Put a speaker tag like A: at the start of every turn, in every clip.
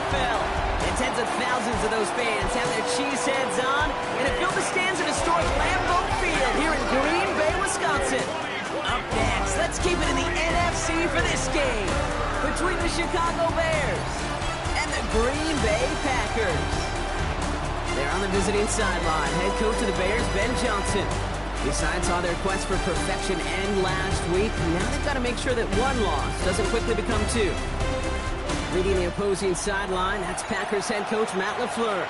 A: NFL. And tens of thousands of those fans have their cheese heads on and have filled the stands at historic Lambeau Field here in Green Bay, Wisconsin. Up next, let's keep it in the NFC for this game between the Chicago Bears and the Green Bay Packers. They're on the visiting sideline. Head coach of the Bears, Ben Johnson. The side saw their quest for perfection end last week. Now they've got to make sure that one loss doesn't quickly become two. Leading the opposing sideline, that's Packers head coach Matt LaFleur.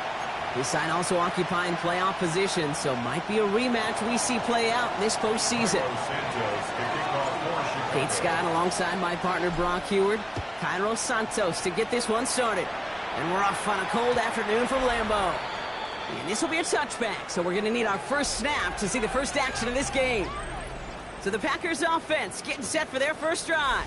A: His side also occupying playoff position, so might be a rematch we see play out this postseason. Kate Scott alongside my partner Brock Heward. Cairo Santos to get this one started. And we're off on a cold afternoon from Lambeau. And this will be a touchback, so we're going to need our first snap to see the first action of this game. So the Packers offense getting set for their first drive.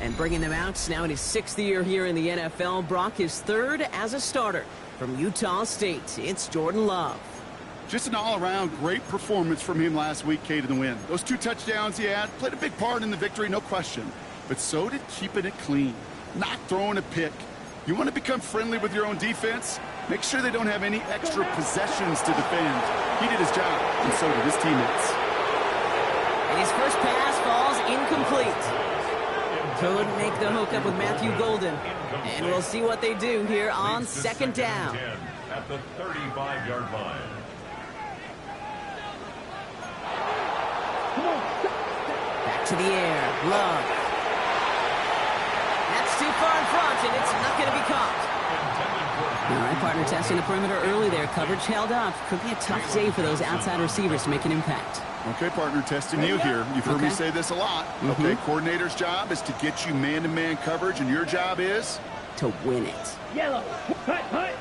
A: And bringing them out now in his 6th year here in the NFL. Brock, his 3rd as a starter from Utah State. It's Jordan Love.
B: Just an all-around great performance from him last week, Kate, in the win. Those 2 touchdowns he had played a big part in the victory, no question. But so did keeping it clean, not throwing a pick. You want to become friendly with your own defense? Make sure they don't have any extra possessions to defend. He did his job, and so did his teammates.
A: And his first pass falls incomplete. Couldn't make the hookup with Matthew Golden. And we'll see what they do here on 2nd down.
C: At the 35-yard line.
A: Back to the air. Love. That's too far in front, and it's not going to be caught. All right, partner testing the perimeter early there. Coverage held up. Could be a tough day for those outside receivers to make an impact.
B: Okay, partner, testing you here. You've heard me say this a lot. Okay, coordinator's job is to get you man-to-man coverage, and your job is?
A: To win it.
D: Yellow. Hut, hut.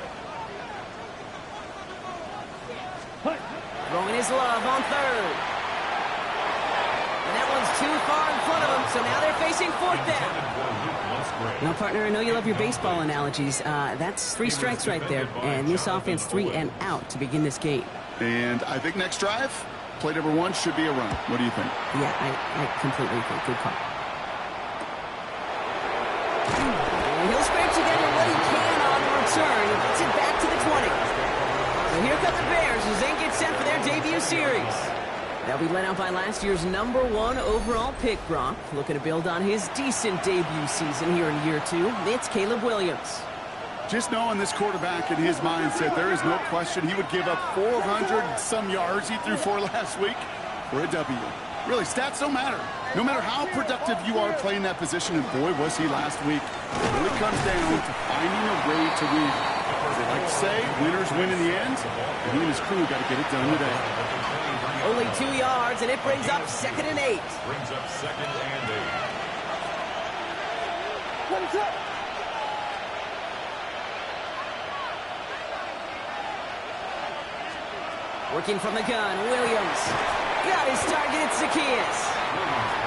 D: Hut.
A: Throwing his Love on 3rd. And that one's too far in front of him, so now they're facing 4th down. Now, partner, I know you love your baseball analogies. That's 3 strikes right there. And this offense 3 and out to begin this game.
B: And I think next drive, play number 1 should be a run. What do you think?
A: Yeah, I completely agree. Good call. And he'll scrape together what he can on the return. He gets it back to the 20. So here come the Bears as they get set for their debut series. They'll be led out by last year's number 1 overall pick, Brock. Looking to build on his decent debut season here in year 2. It's Caleb Williams.
B: Just knowing this quarterback and his mindset, there is no question he would give up 400-some yards he threw for last week for a W. Really, stats don't matter. No matter how productive you are playing that position, and boy, was he last week. It really comes down to finding a way to win. As they like to say, winners win in the end, and he and his crew got to get it done today.
A: Only 2 yards, and it brings up 2nd and 8.
C: Brings up 2nd and 8.
D: What's up?
A: Working from the gun, Williams. Got his target, it's Zacchaeus.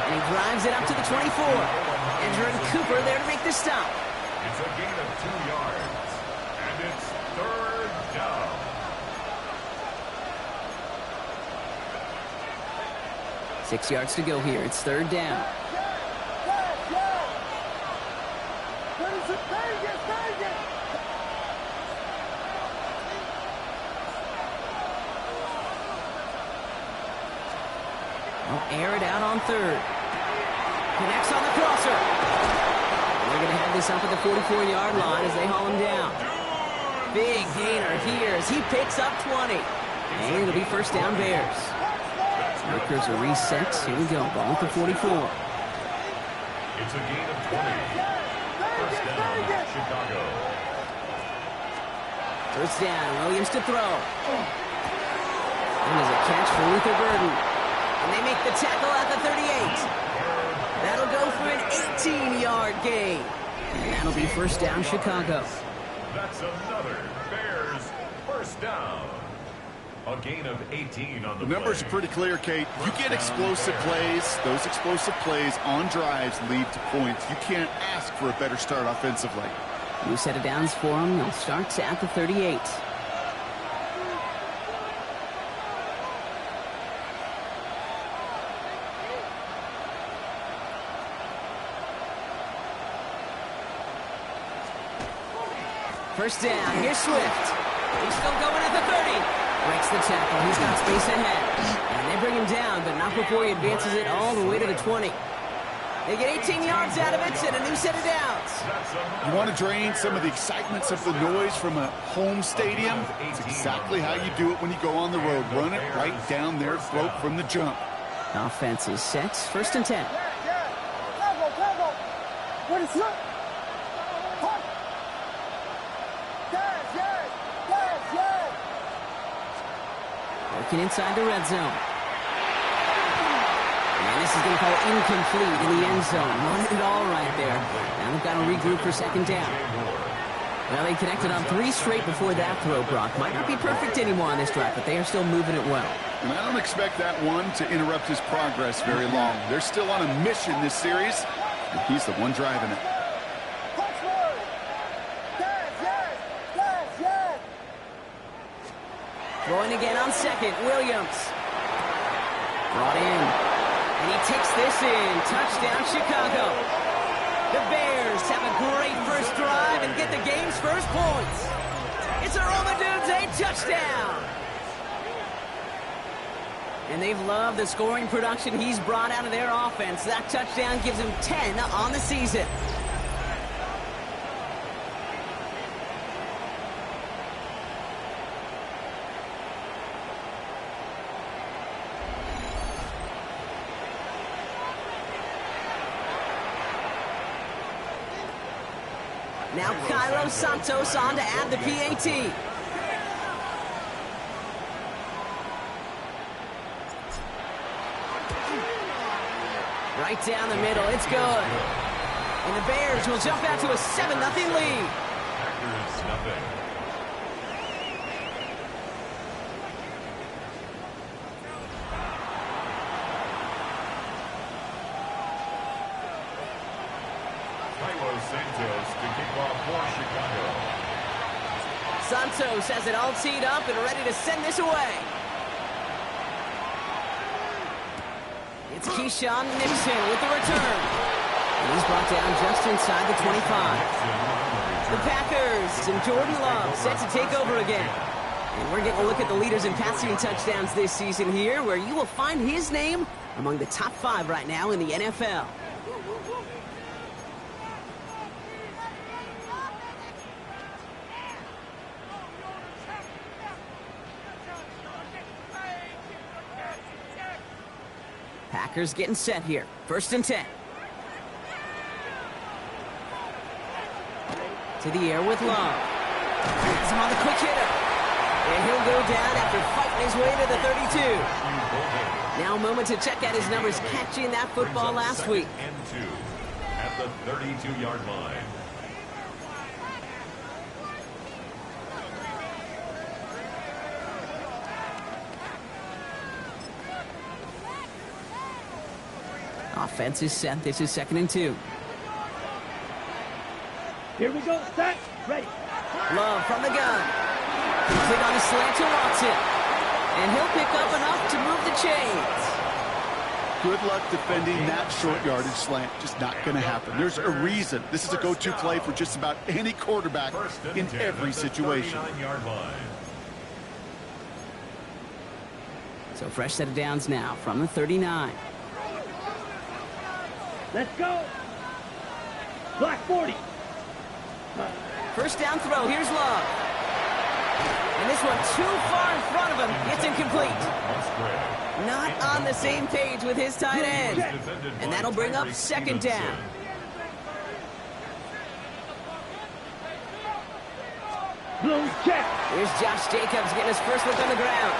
A: And he drives it up to the 24. And Jordan Cooper there to make the stop.
C: It's a gain of 2 yards. And it's 3rd down.
A: Six yards to go here. It's 3rd down. They'll air it out on 3rd. Connects on the crosser. They're going to have this up at the 44-yard line as they haul him down. Big gainer here as he picks up 20. And it'll be 1st down Bears. Markers are reset. Here we go. Ball at the 44.
C: It's a gain of 20. 1st down, Chicago.
A: 1st down, Williams to throw. And there's a catch for Luther Burden. And they make the tackle at the 38. That'll go for an 18-yard gain. And that'll be 1st down, Chicago.
C: That's another Bears 1st down. A gain of 18 on the
B: numbers are pretty clear, Kate. You get explosive plays. Those explosive plays on drives lead to points. You can't ask for a better start offensively.
A: New set of downs for them. They'll start at the 38. First down. Here's Swift. He's still going at the 30. Breaks the tackle. He's got space ahead. And they bring him down, but not before he advances it all the way to the 20. They get 18 yards out of it and a new set of downs.
B: You want to drain some of the excitements of the noise from a home stadium? It's exactly how you do it when you go on the road. Run it right down their throat from the jump.
A: Offense is set. First and 10.
D: What is up?
A: Working inside the red zone. And this is going to fall incomplete in the end zone. Running it all right there. Now they've got to regroup for second down. Well, they connected on 3 straight before that throw, Brock. Might not be perfect anymore on this drive, but they are still moving it well.
B: And I don't expect that one to interrupt his progress very long. They're still on a mission this series, and he's the one driving it.
A: Throwing again on second, Williams. Brought in. And he takes this in. Touchdown, Chicago. The Bears have a great first drive and get the game's first points. It's a Romadudes, a touchdown. And they've loved the scoring production he's brought out of their offense. That touchdown gives him 10 on the season. Now Kylo Santos on to add the PAT. Right down the middle, it's good. And the Bears will jump out to a 7-0 lead.
C: Packers nothing. Santos to kick off for Chicago.
A: Santos has it all teed up and ready to send this away. It's Keyshawn Nixon with the return. And he's brought down just inside the 25. The Packers and Jordan Love set to take over again. And we're getting a look at the leaders in passing touchdowns this season here, where you will find his name among the top 5 right now in the NFL. Packers getting set here. First and 10. To the air with Love. Has him on the quick hitter. And he'll go down after fighting his way to the 32. Now a moment to check out his numbers catching that football last week.
C: And 2 at the 32-yard line.
A: Offense is set. This is 2nd and 2.
D: Here we go. Set. Ready.
A: Love from the gun. Complete on a slant to Watson. And he'll pick up enough to move the chains.
B: Good luck defending that short yardage slant. Just not going to happen. There's a reason. This is a go-to play for just about any quarterback in every situation.
A: So fresh set of downs now from the 39.
D: Let's go. Black 40.
A: First down throw. Here's Love. And this one too far in front of him. It's incomplete. Not on the same page with his tight end. And that'll bring up 2nd down.
D: Blue check.
A: Here's Josh Jacobs getting his first look on the ground.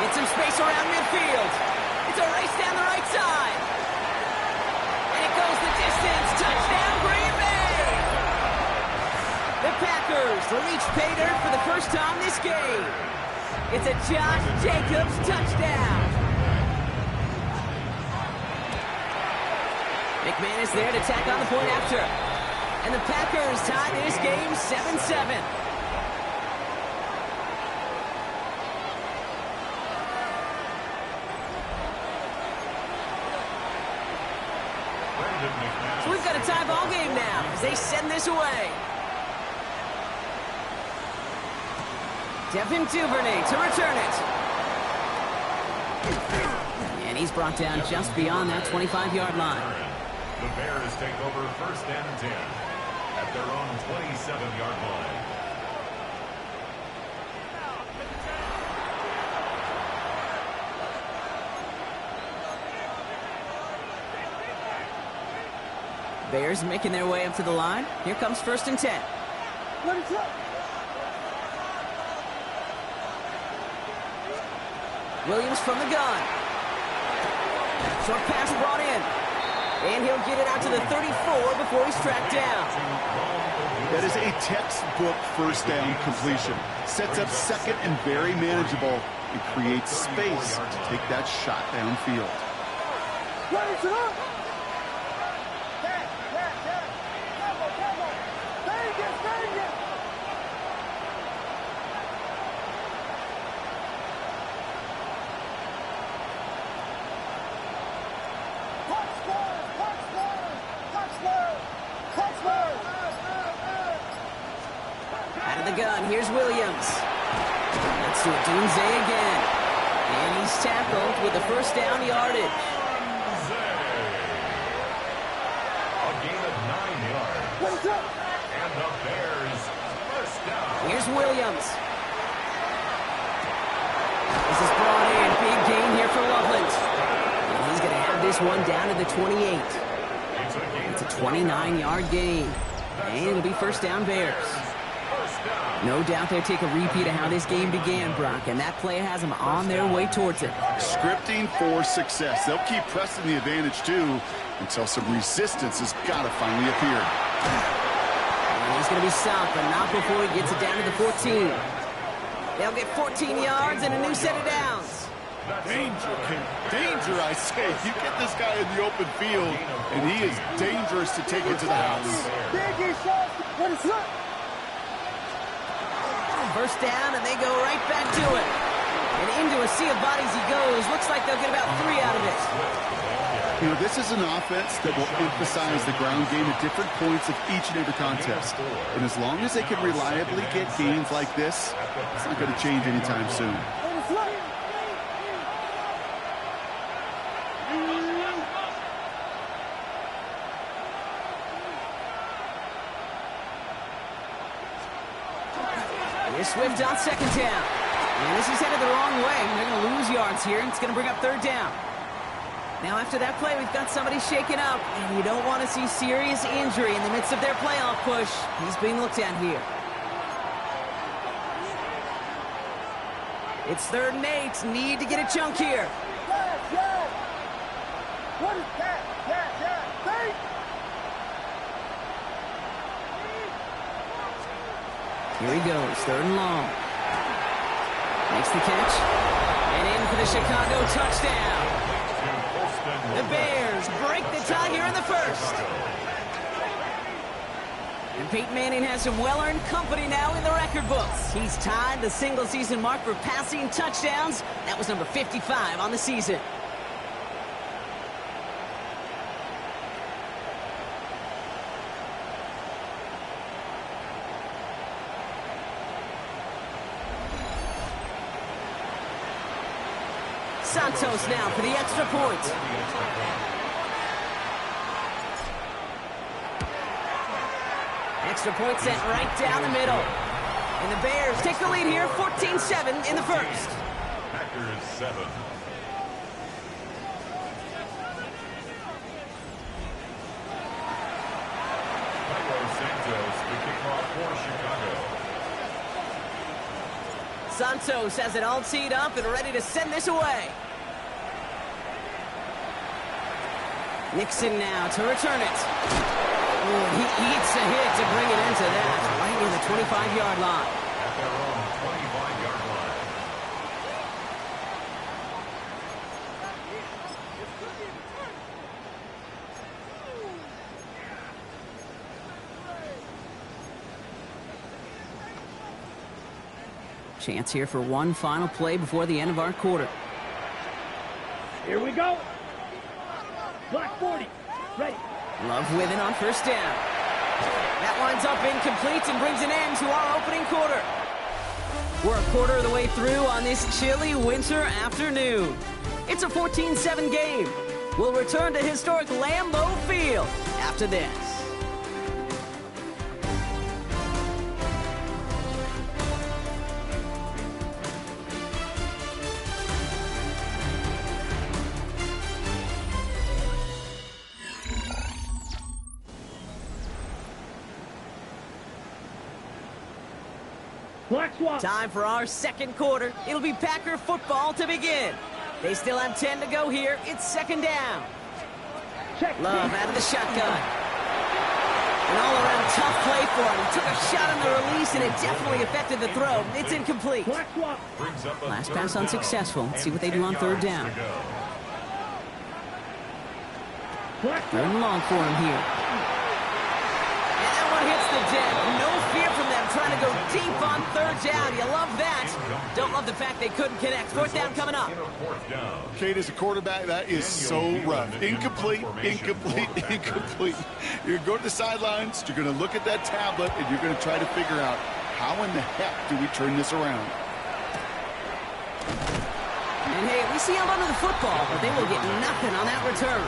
A: Get some space around midfield. It's a race down the right side. And it goes the distance. Touchdown, Green Bay. The Packers reach pay dirt for the first time this game. It's a Josh Jacobs touchdown. McManus there to tack on the point after. And the Packers tie this game 7-7. So we've got a tie ball game now as they send this away. Devin Duvernay to return it. And he's brought down just beyond that 25-yard line.
C: The Bears take over 1st and 10 at their own 27-yard line.
A: Bears making their way up to the line. Here comes 1st and 10.
D: What is up?
A: Williams from the gun. Short pass brought in. And he'll get it out to the 34 before he's tracked down.
B: That is a textbook 1st down completion. Sets up 2nd and very manageable and creates space to take that shot downfield.
D: Raise it up!
A: Out of the gun, here's Williams. Let's do it, Doomsday again. And he's tackled with the 1st down yardage.
C: A gain of 9 yards.
D: What's up?
C: And the Bears 1st down.
A: Here's Williams. This is brought in. Big gain here for Loveland. And he's going to have this one down to the 28. It's a 29-yard gain. And it'll be 1st down Bears. No doubt they'll take a repeat of how this game began, Brock, and that play has them on their way towards it.
B: Scripting for success. They'll keep pressing the advantage, too, until some resistance has got to finally appear.
A: And he's going to be stopped, but not before he gets it down to the 14. They'll get 14 yards and a new set of downs.
B: Danger, King. Danger, I say. You get this guy in the open field, and he is dangerous to take into the house.
D: Biggie shot. What is up?
A: 1st down, and they go right back to it. And into a sea of bodies he goes. Looks like they'll get about 3 out of it.
B: You know, this is an offense that will emphasize the ground game at different points of each and every contest. And as long as they can reliably get gains like this, it's not going to change anytime soon.
A: Here's Swift on 2nd down. And this is headed the wrong way. They're going to lose yards here, and it's going to bring up 3rd down. Now, after that play, we've got somebody shaken up, and you don't want to see serious injury in the midst of their playoff push. He's being looked at here. It's 3rd and 8. Need to get a chunk here.
D: What is that?
A: Here he goes, 3rd and long. Makes the catch. And in for the Chicago touchdown. The Bears break the tie here in the 1st. And Peyton Manning has some well-earned company now in the record books. He's tied the single-season mark for passing touchdowns. That was number 55 on the season. Santos now for the extra point. Extra point sent right down the middle. And the Bears take the lead here, 14-7 in the 1st.
C: Packers 7. Santos, the kickoff for Chicago.
A: Santos has it all teed up and ready to send this away. Nixon now to return it. Ooh, he eats a hit to bring it into that, right near the 25-yard line.
C: At their own 25-yard line.
A: Chance here for one final play before the end of our quarter.
D: Here we go. Black 40. Ready.
A: Love with it on 1st down. That winds up incomplete and brings an end to our opening quarter. We're a quarter of the way through on this chilly winter afternoon. It's a 14-7 game. We'll return to historic Lambeau Field after this.
D: Black swap.
A: Time for our second quarter. It'll be Packer football to begin. They still have 10 to go here. It's second down.
D: Check.
A: Love out of the shotgun. An all-around tough play for him. He took a shot on the release, and it definitely affected the throw. It's incomplete.
D: Black swap.
A: Last pass unsuccessful. Let's see what they do on third down.
D: Black
A: Third and long for him here. And that one hits the deck. No fear from them trying to go deep on third down. You love that. Don't love the fact they couldn't connect. Fourth down coming up.
B: Kate, as a quarterback, that is so rough. Incomplete, incomplete, incomplete. You're going to go to the sidelines, you're going to look at that tablet, and you're going to try to figure out how in the heck do we turn this around.
A: And hey, we see held onto the football, but they will get nothing on that return.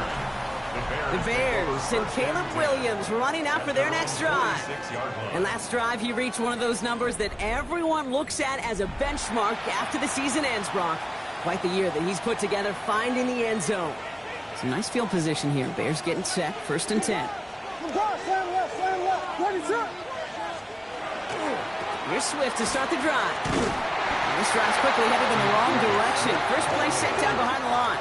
A: The Bears and Caleb Williams running out for their next drive. And last drive, he reached one of those numbers that everyone looks at as a benchmark after the season ends, Brock. Quite the year that he's put together finding the end zone. It's a nice field position here. Bears getting set, 1st and 10. Here's Swift to start the drive. And this drive's quickly headed in the wrong direction. First play set down behind the line.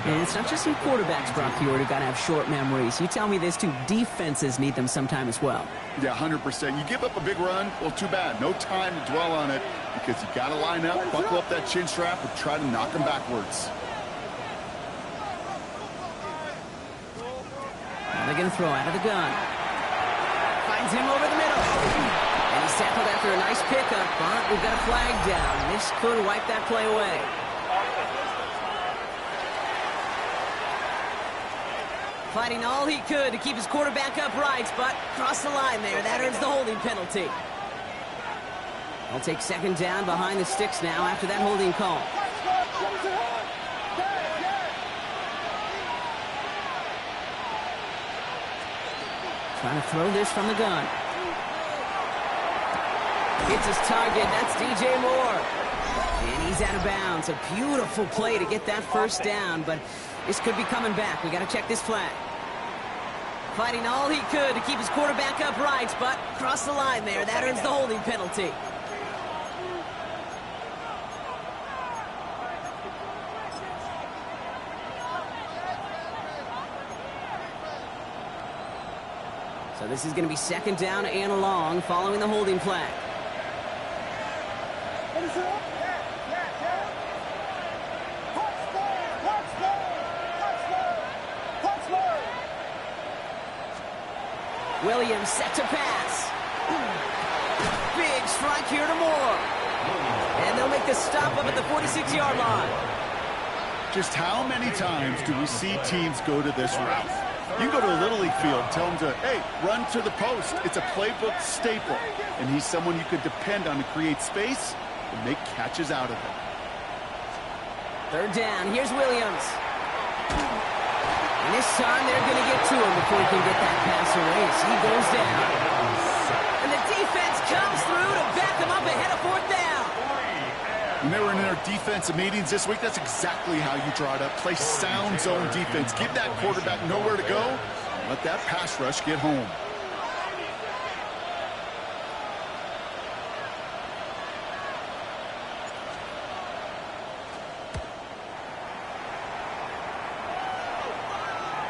A: And it's not just some quarterbacks, Brock, you already got to have short memories. You tell me this too, defenses need them sometime as well.
B: Yeah, 100%. You give up a big run, well, too bad. No time to dwell on it because you got to line up, buckle up that chin strap, and try to knock them backwards.
A: Now they're going to throw out of the gun. Finds him over the middle. And he's tackled after a nice pickup, but we've got a flag down. This could wipe that play away. Fighting all he could to keep his quarterback upright, but crossed the line there. That earns the holding penalty. I'll take second down behind the sticks now after that holding call. Trying to throw this from the gun. Hits his target. That's DJ Moore. And he's out of bounds. A beautiful play to get that first down, but this could be coming back. We got to check this flag. Fighting all he could to keep his quarterback upright, but crossed the line there. That earns the holding penalty. So this is going to be second down and long following the holding flag. Williams set to pass. Big strike here to Moore. And they'll make the stop up at the 46-yard line.
B: Just how many times do we see teams go to this route? You go to a Little League field, tell them to, hey, run to the post. It's a playbook staple. And he's someone you could depend on to create space and make catches out of it.
A: Third down. Here's Williams. And this time they're going to get to him before he can get that pass away. So he goes down. And the defense comes through to back them up ahead of fourth down.
B: When they were in their defensive meetings this week, that's exactly how you draw it up. Play sound zone defense. Give that quarterback nowhere to go. And let that pass rush get home.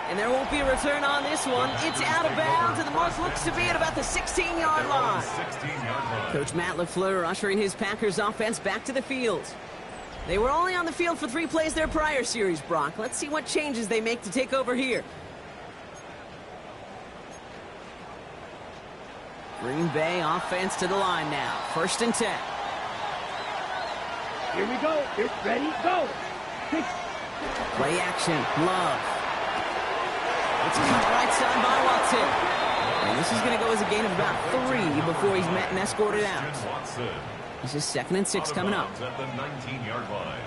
A: And there won't be a return on this one. It's out of bounds, and the mark looks to be at about the 16-yard line. Coach Matt LaFleur ushering his Packers offense back to the field. They were only on the field for 3 plays their prior series, Brock. Let's see what changes they make to take over here. Green Bay offense to the line now. 1st and 10.
D: Here we go. It's ready, go.
A: Play action. Love. It's cut right side by Watson. And this is going to go as a gain of about 3 before he's met and escorted out. This is 2nd and 6 coming up.
C: At the 19-yard line.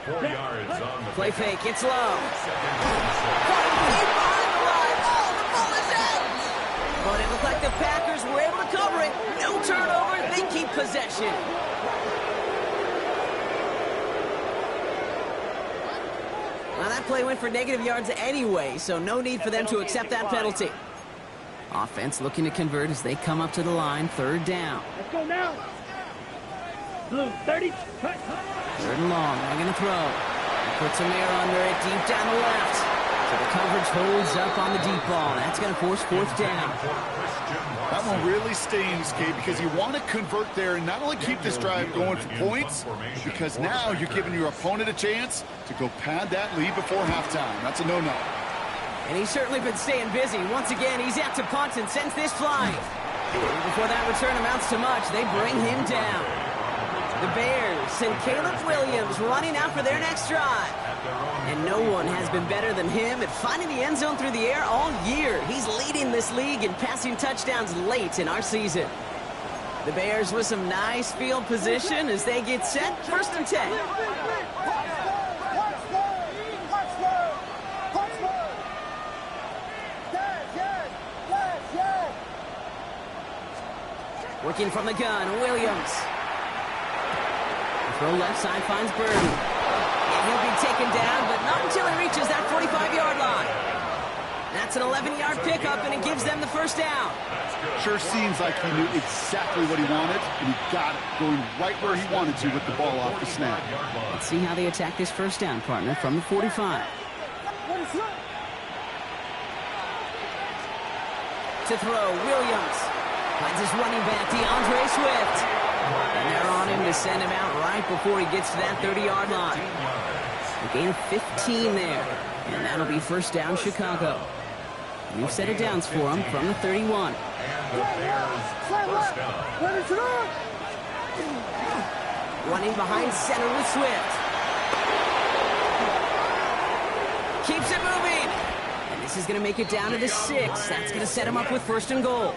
C: 4 yards on the
A: Play fake, it's low.
C: Second and 6.
A: Deep behind the line. Oh, the ball is out. But it looked like the Packers were able to cover it. No turnover, they keep possession. Well, that play went for negative yards anyway, so no need for them to accept that penalty. Offense looking to convert as they come up to the line, 3rd down.
D: Let's go now. Blue, 30.
A: 3rd and long, they're going to throw. Puts some air under it, deep down the left. So the coverage holds up on the deep ball. That's going to force 4th down.
B: That one really stings, Gabe, because you want to convert there and not only keep this drive going for points, because now you're giving your opponent a chance to go pad that lead before halftime. That's a no-no.
A: And he's certainly been staying busy. Once again, he's out to punt and sends this flying. Before that return amounts to much, they bring him down. The Bears send Caleb Williams running out for their next drive. And no one has been better than him at finding the end zone through the air all year. He's leading this league in passing touchdowns late in our season. The Bears with some nice field position as they get set, 1st and 10. Working from the gun, Williams. The throw left side finds Burton. And he'll be taken down, but not until he reaches that 45-yard line. That's an 11-yard pickup, and it gives them the 1st down.
B: Sure seems like he knew exactly what he wanted, and he got it, going right where he wanted to with the ball off the snap.
A: Let's see how they attack this 1st down, partner, from the 45. To throw, Williams. Finds his running back, DeAndre Swift. And they're on him to send him out right before he gets to that 30-yard line. A gain of 15 there. And that'll be 1st down, Chicago. We've set it downs for him from the 31.
C: And the Bears first down.
A: Running behind center with Swift. Keeps it moving. And this is going to make it down to the 6. That's going to set him up with 1st and goal.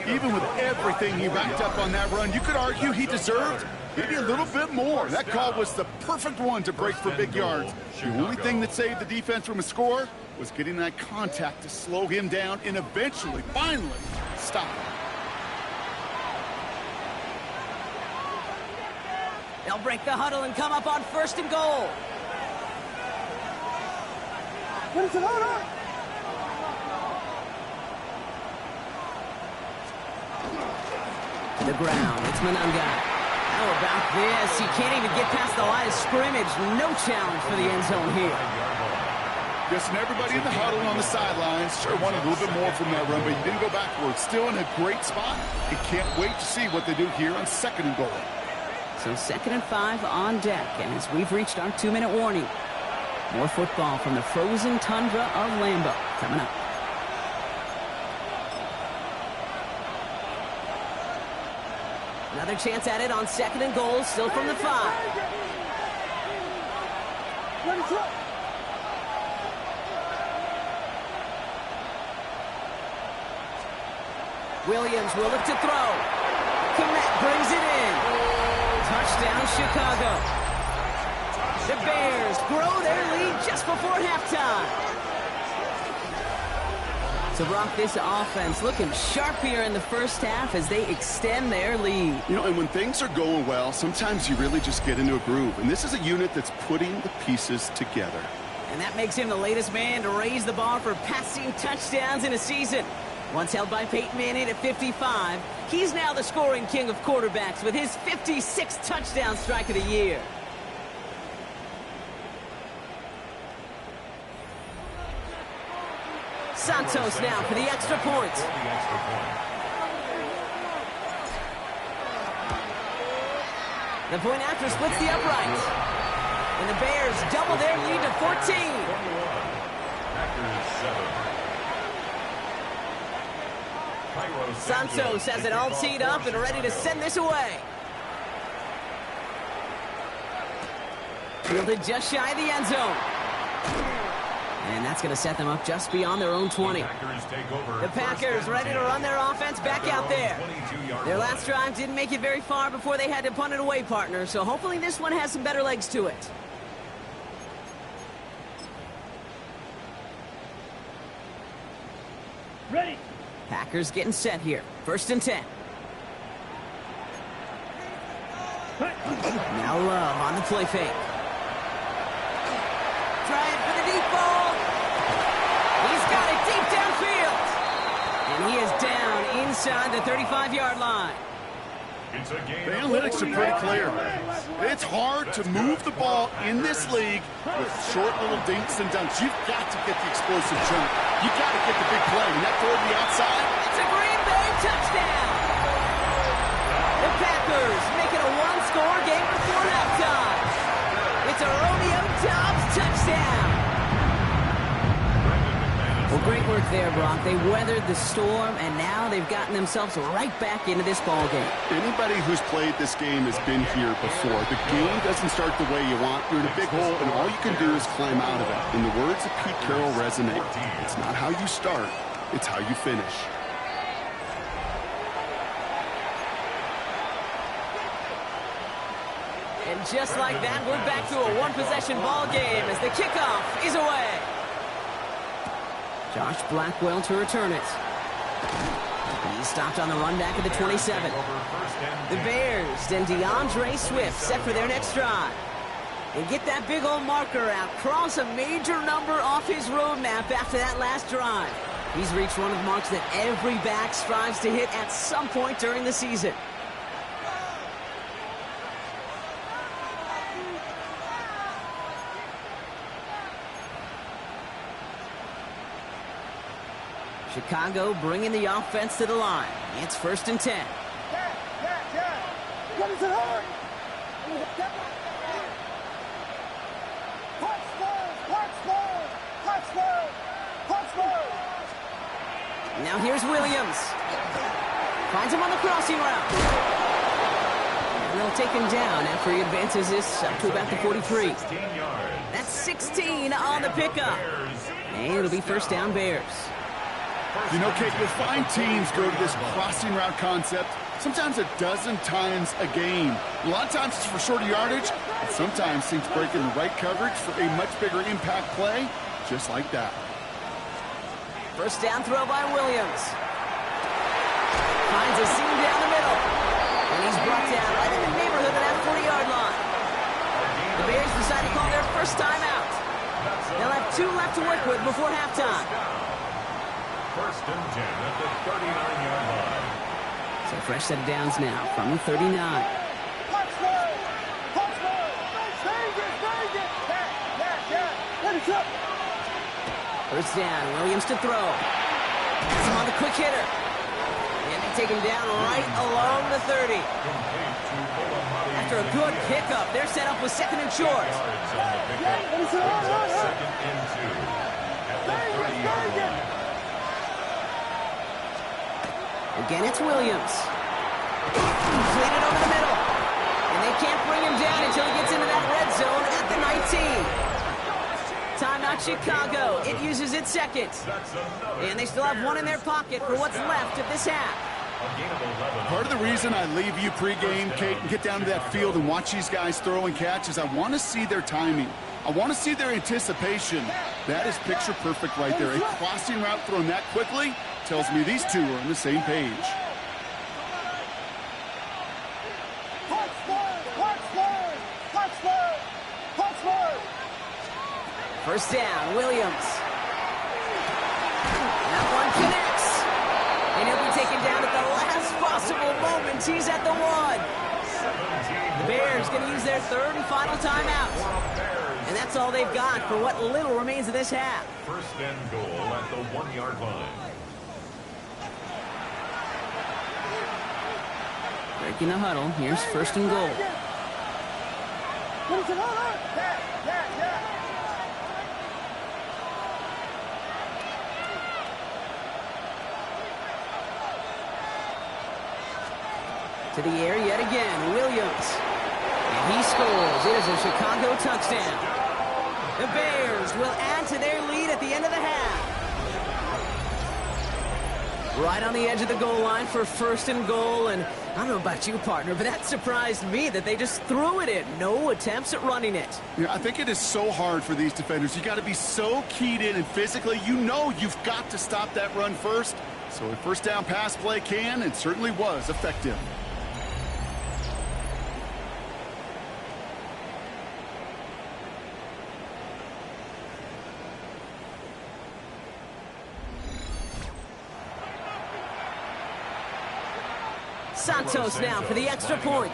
B: Even with everything he racked up on that run, you could argue he deserved maybe a little bit more. That call was the perfect one to break for big yards. The only thing that saved the defense from a score was getting that contact to slow him down and eventually, finally, stop him.
A: They'll break the huddle and come up on 1st and goal. To the ground, it's Manunga. How about this? He can't even get past the line of scrimmage. No challenge for the end zone here.
B: Yes, and everybody in the huddle on the sidelines sure wanted a little bit more from that run, but he didn't go backwards. Still in a great spot. He can't wait to see what they do here on 2nd and goal.
A: So 2nd and 5 on deck, and as we've reached our 2-minute warning, more football from the frozen tundra of Lambeau coming up. Another chance at it on 2nd and goal, still from the 5. Williams will look to throw. Komet brings it in. Touchdown, Chicago. The Bears grow their lead just before halftime. So, Brock, this offense looking sharp here in the 1st half as they extend their lead.
B: You know, and when things are going well, sometimes you really just get into a groove. And this is a unit that's putting the pieces together.
A: And that makes him the latest man to raise the bar for passing touchdowns in a season. Once held by Peyton Manning at 55, he's now the scoring king of quarterbacks with his 56th touchdown strike of the year. Santos now for the extra point. The point after splits the upright. And the Bears double their lead to 14. Santos has it all teed up and ready to send this away. Fielded just shy of the end zone. And that's going to set them up just beyond their own 20. The Packers ready to run their offense back out there. Their last drive didn't make it very far before they had to punt it away, partner. So hopefully this one has some better legs to it.
D: Ready.
A: Packers getting set here. 1st and 10. Now Love on the play fake. Trying for the deep ball. He's got it deep downfield. And he is down inside the 35-yard line.
B: The analytics are pretty clear. It's hard to move the ball in this league with short little dinks and dunks. You've got to get the explosive jump. You've got to get the big play. And that throw to the outside.
A: It's a Green Bay touchdown. The Packers make it a one-score game before halftime. It's a Romeo Doubs touchdown. Well, great work there, Brock. They weathered the storm, and now they've gotten themselves right back into this ball game.
B: Anybody who's played this game has been here before. The game doesn't start the way you want. You're in a big hole, and all you can do is climb out of it. And the words of Pete Carroll resonate. It's not how you start, it's how you finish.
A: And just like that, we're back to a one-possession ball game as the kickoff is away. Josh Blackwell to return it. He's stopped on the run back at the 27. The Bears and DeAndre Swift set for their next drive. And get that big old marker out. Cross a major number off his roadmap after that last drive. He's reached one of the marks that every back strives to hit at some point during the season. Chicago bringing the offense to the line. It's 1st and 10. Now here's Williams. Finds him on the crossing route. And they'll take him down after he advances this up to about the 43. That's 16 on the pickup. And it'll be 1st down Bears.
B: You know, Kate, you'll find teams go to this crossing route concept sometimes a dozen times a game. A lot of times it's for shorter yardage, but sometimes teams break in the right coverage for a much bigger impact play, just like that.
A: 1st down throw by Williams. Finds a seam down the middle. And he's brought down right in the neighborhood of that 40-yard line. The Bears decide to call their first timeout. They'll have 2 left to work with before halftime.
C: 1st and 10 at the 39-yard line.
A: So fresh set of downs now from the 39. First down, Williams to throw. Has him on the quick hitter. And they take him down right along the 30. After a good pickup, they're set up with 2nd and short.
C: 2nd and 2 at the 30-yard line.
A: Again, it's Williams. Completed over the middle. And they can't bring him down until he gets into that red zone at the 19. Timeout Chicago. It uses its 2nd. And they still have 1 in their pocket for what's left of this half.
B: Part of the reason I leave you pregame, Kate, and get down to that field and watch these guys throw and catch is I want to see their timing. I want to see their anticipation. That is picture perfect right there. A crossing route thrown that quickly tells me these two are on the same page.
A: First down, Williams. That one connects. And he'll be taken down at the last possible moment. He's at the 1. The Bears going to use their 3rd and final timeout. And that's all they've got for what little remains of this half.
C: 1st and goal at the 1-yard line.
A: Breaking the huddle. Here's 1st and goal. To the air yet again, Williams. And he scores. It is a Chicago touchdown. The Bears will add to their lead at the end of the half. Right on the edge of the goal line for first and goal, and I don't know about you, partner, but that surprised me that they just threw it in. No attempts at running it.
B: Yeah, I think it is so hard for these defenders. You got to be so keyed in, and physically, you know you've got to stop that run first. So a first down pass play can and certainly was effective.
A: Santos now for the extra point.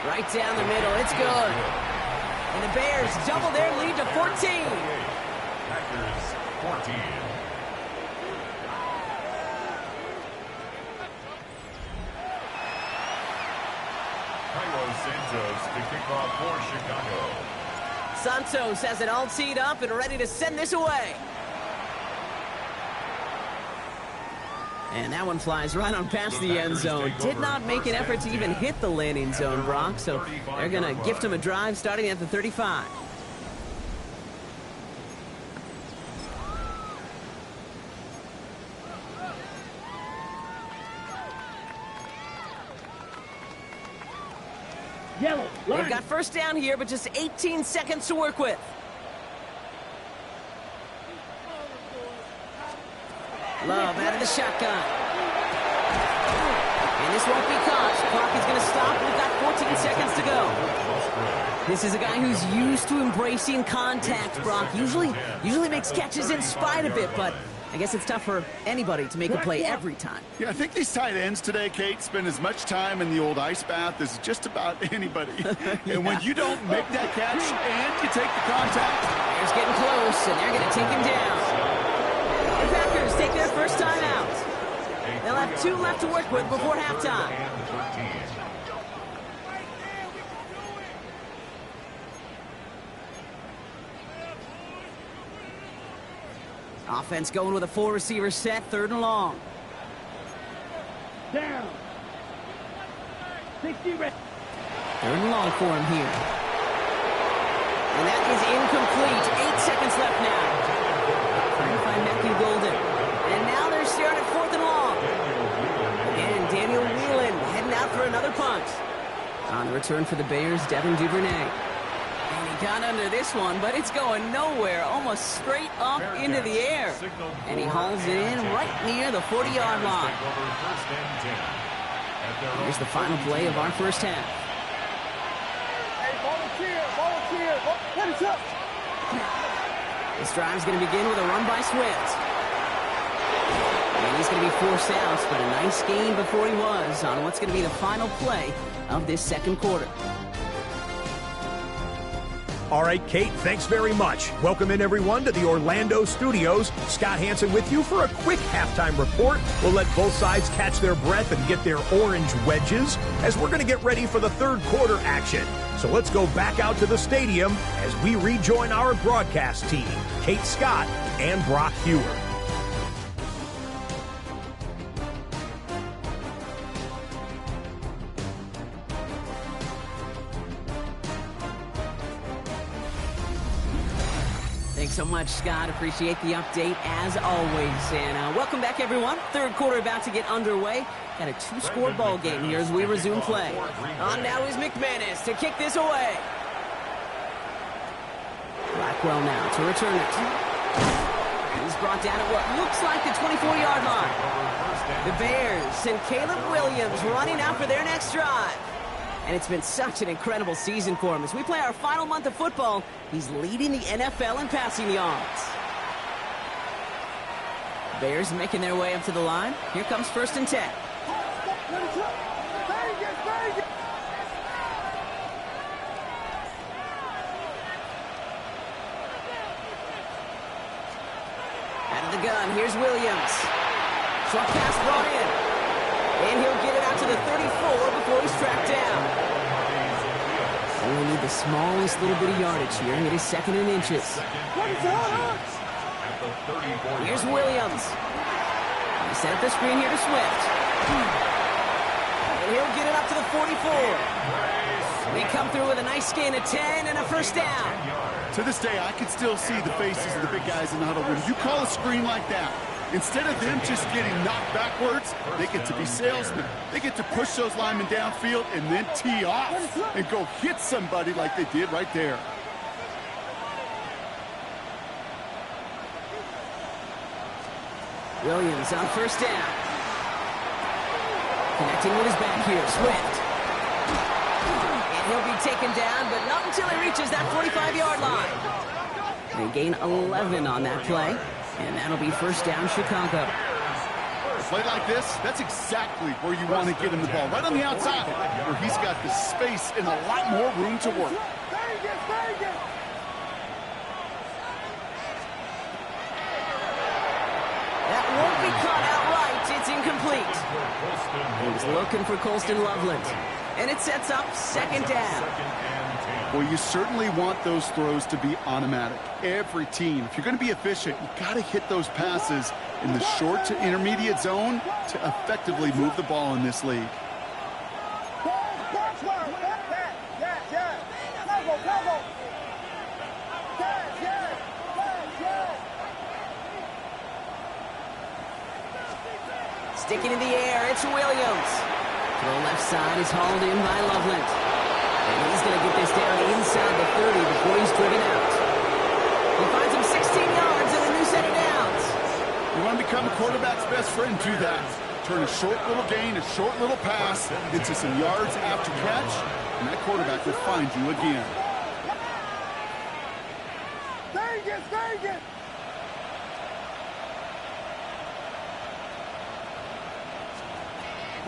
A: Right down the middle, it's good. And the Bears double their lead to 14.
C: Packers 14. Santos to kick off for Chicago.
A: Santos has it all teed up and ready to send this away. And that one flies right on past the end zone. Did not make an effort to even hit the landing zone, Brock. So they're going to gift him a drive starting at the 35.
D: Yellow. Line.
A: They've got first down here, but just 18 seconds to work with. Love out of the shotgun. And this won't be caught. Clock is going to stop. We've got 14 seconds to go. This is a guy who's used to embracing contact, Brock. Usually makes catches in spite of it, but I guess it's tough for anybody to make a play every time.
B: Yeah, I think these tight ends today, Kate, spend as much time in the old ice bath as just about anybody.
A: Yeah.
B: And when you don't make that catch and you take the contact.
A: Bears getting close, and they're going to take him down. The Packers take their first time out. They'll have 2 left to work with before halftime. Offense going with a 4-receiver set, 3rd and long.
D: Down. 60 red.
A: 3rd and long for him here. And that is incomplete. 8 seconds left now. Trying to find Matthew Golden. And now they're staring at 4th and long. Again, Daniel Whelan heading out for another punt. On the return for the Bears, Devin Duvernay. And he got under this one, but it's going nowhere. Almost straight up into the air. And he hauls it in right near the 40-yard line. Here's the final play of our first half. This drive's going to begin with a run by Swift. And he's going to be forced out, but a nice gain before he was on what's going to be the final play of this second quarter.
E: All right, Kate, thanks very much. Welcome in, everyone, to the Orlando studios. Scott Hansen with you for a quick halftime report. We'll let both sides catch their breath and get their orange wedges as we're going to get ready for the third quarter action. So let's go back out to the stadium as we rejoin our broadcast team, Kate Scott and Brock Hewer.
A: Thanks so much, Scott. Appreciate the update as always. And welcome back, everyone. Third quarter about to get underway. Got a 2-score ball game here as we resume play. On now is McManus to kick this away. Blackwell now to return it. He's brought down at what looks like the 24-yard line. The Bears and Caleb Williams running out for their next drive. And it's been such an incredible season for him. As we play our final month of football, he's leading the NFL in passing yards. Bears making their way up to the line. Here comes 1st and 10. Out of the gun, here's Williams. Short pass brought in. And he'll get it out to the 34 before he's tracked down. Only need the smallest little bit of yardage here. It is 2nd and inches. Here's Williams. He set up the screen here to Swift. And he'll get it up to the 44. come through with a nice gain of 10 and a first down.
B: To this day, I can still see the faces of the big guys in the huddle. When you call a screen like that, instead of them just getting knocked backwards, they get to be salesmen. They get to push those linemen downfield and then tee off and go hit somebody like they did right there.
A: Williams on first down. Connecting with his back here, Swift. And he'll be taken down, but not until he reaches that 45-yard line. They gain 11 on that play, and that'll be first down, Chicago.
B: A play like this, that's exactly where you want to get him the ball, right on the outside, where he's got the space and a lot more room to work.
A: That won't be caught outright. It's incomplete. He's looking for Colston Loveland. And it sets up second down.
B: Well, you certainly want those throws to be automatic. Every team, if you're going to be efficient, you got to hit those passes in the short to intermediate zone to effectively move the ball in this league.
A: Sticking in the air, it's Williams. To the left side is hauled in by Loveland. And he's going to get this down inside the 30 before he's driven out. He finds him 16 yards in the new set of downs.
B: You want to become a quarterback's best friend, do that. Turn a short little gain, a short little pass into some yards after catch, and that quarterback will find you again.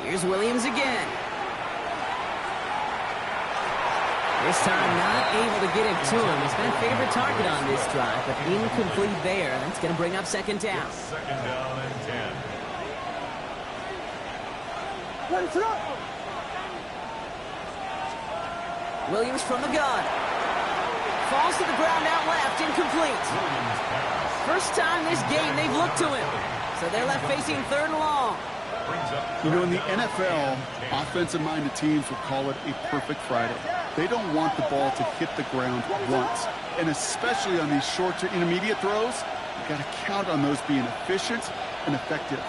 A: Here's Williams again. This time not able to get it to him. He's been favorite target on this drive, but incomplete there. That's going to bring up second down.
C: Second down and 10.
A: Williams from the gun. Falls to the ground out left, incomplete. First time this game they've looked to him. So they're left facing third and long.
B: You know, in the NFL, offensive-minded teams will call it a perfect Friday. They don't want the ball to hit the ground once. And especially on these short to intermediate throws, you've got to count on those being efficient and effective.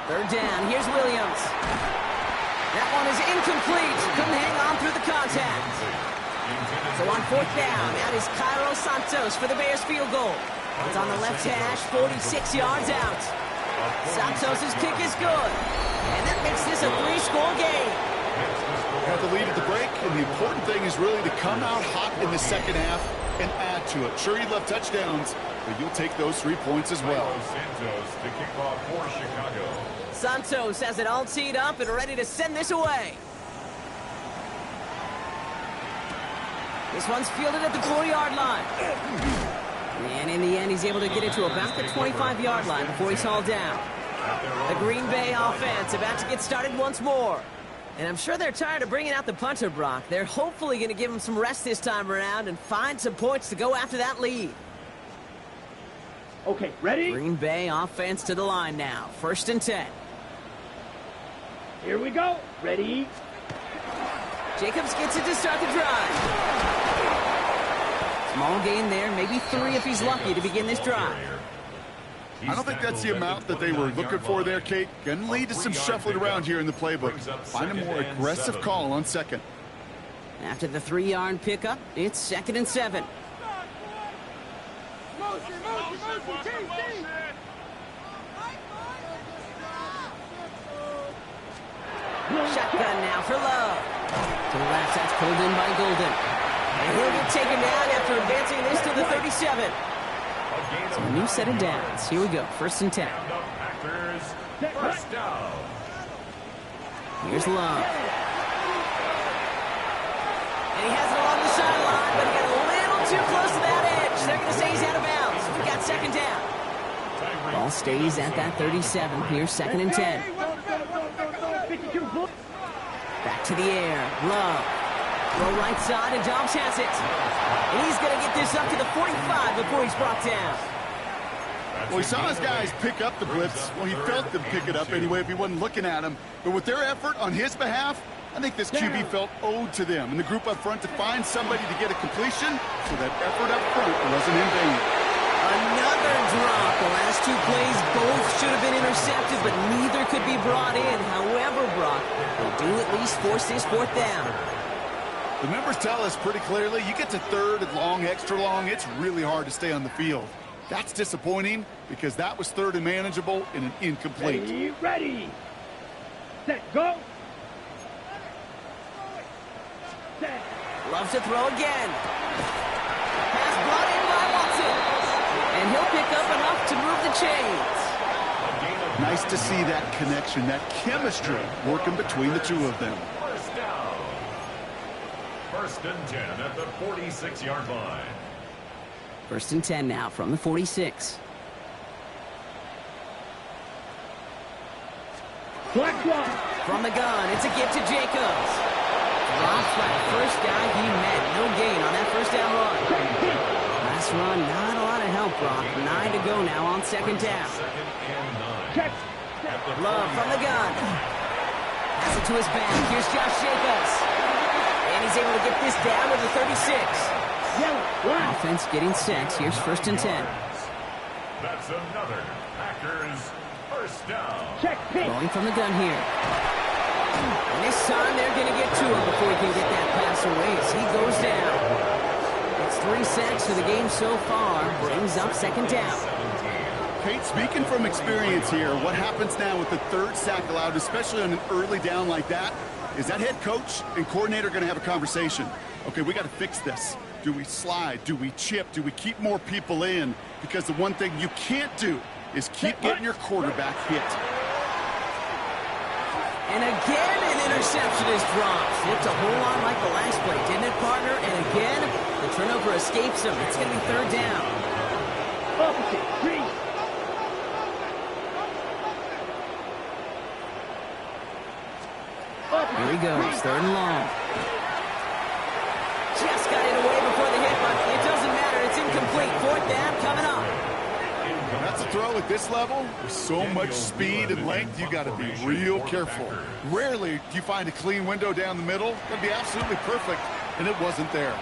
A: Third down, here's Williams. That one is incomplete. Couldn't hang on through the contact. So on fourth down, that is Cairo Santos for the Bears field goal. It's on the left hash, 46 yards out. Santos' kick is good. And that makes this a 3-score game.
B: Have the lead at the break, and the important thing is really to come out hot in the second half and add to it. Sure, you love touchdowns, but you'll take those 3 points as well.
C: Santos to kick off for Chicago.
A: Santos has it all teed up and ready to send this away. This one's fielded at the 4-yard line. And in the end, he's able to get it to about the 25-yard line before he's hauled down. The Green Bay offense about to get started once more. And I'm sure they're tired of bringing out the punter, Brock. They're hopefully going to give him some rest this time around and find some points to go after that lead.
D: Okay, ready?
A: Green Bay offense to the line now. First and 10.
D: Here we go. Ready?
A: Jacobs gets it to start the drive. Small gain there, maybe 3 if he's lucky to begin this drive.
B: I don't think that's the amount that they were looking for there, Kate. Going to lead to some shuffling around here in the playbook. Find a more aggressive call on second.
A: After the 3-yard pickup, it's second and 7. Shotgun now for Love. To the left, that's pulled in by Golden. And he'll get taken down after advancing this to the 37. So a new set of downs. Here we go, first and 10.
C: First down.
A: Here's Love. And he has it along the sideline, but he got a little too close to that edge. They're going to say he's out of bounds. We got second down. Ball stays at that 37. Here's second and 10. Back to the air. Love. Throw right side, and Dobbs has it. And he's going to get this up to the 45 before he's brought down.
B: Well, he saw his guys pick up the blitz. Well, he felt them pick it up anyway if he wasn't looking at them. But with their effort on his behalf, I think this QB felt owed to them and the group up front to find somebody to get a completion so that effort up front wasn't in vain.
A: Another drop. The last two plays both should have been intercepted, but neither could be brought in. However, Brock, they do at least force this fourth down.
B: The members tell us pretty clearly, you get to third and long, extra long, it's really hard to stay on the field. That's disappointing because that was third and manageable in an incomplete.
D: Ready. Set, go. Set.
A: Loves to throw again. Pass brought in by Watson. And he'll pick up enough to move the chains.
B: Nice to see that connection, that chemistry working between the two of them.
C: First down. First and 10 at the 46-yard line.
A: First and 10 now from the 46. From the gun, it's a give to Jacobs. Drops by the first guy he met. No gain on that first down run. Last run, not a lot of help, Brock. 9 to go now on second down. Love from the gun. Pass it to his back. Here's Josh Jacobs. And he's able to get this down to the 36. Offense getting set. Here's first and 10.
C: That's another Packers first down.
A: Rolling from the gun here. And this time they're going to get to him before he can get that pass away as he goes down. It's 3 sacks for the game so far. Brings up second down.
B: Kate, speaking from experience here, what happens now with the third sack allowed, especially on an early down like that, is that head coach and coordinator going to have a conversation. Okay, we got to fix this. Do we slide? Do we chip? Do we keep more people in? Because the one thing you can't do is keep getting your quarterback hit.
A: And again, an interception is dropped. It's a whole lot like the last play, didn't it, partner? And again, the turnover escapes him. It's going to be third down. Here he goes, third and long. Just got it away before the hit, but it doesn't matter. It's incomplete. Fourth down coming up.
B: That's a throw at this level. With so much speed and length, you got to be real careful. Rarely do you find a clean window down the middle. That'd be absolutely perfect, and it wasn't there.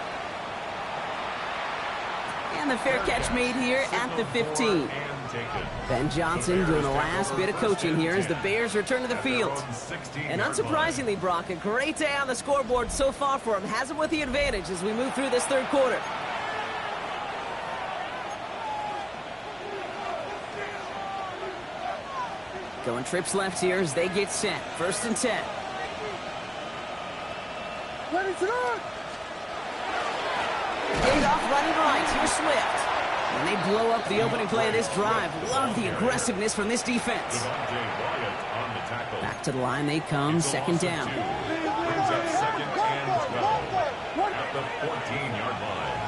A: And the fair catch made here at the 15. Ben Johnson doing the last bit of coaching here as the Bears return to the field. And unsurprisingly, Brock, a great day on the scoreboard so far for him. Has him with the advantage as we move through this third quarter. Going trips left here as they get set. First and 10.
F: Ready to go!
A: Gate off running right. Here's Swift. And they blow up the opening play of this drive. Love the aggressiveness from this defense. Back to the line they come. Second down.
C: Brings up second and 12 at the 14-yard line.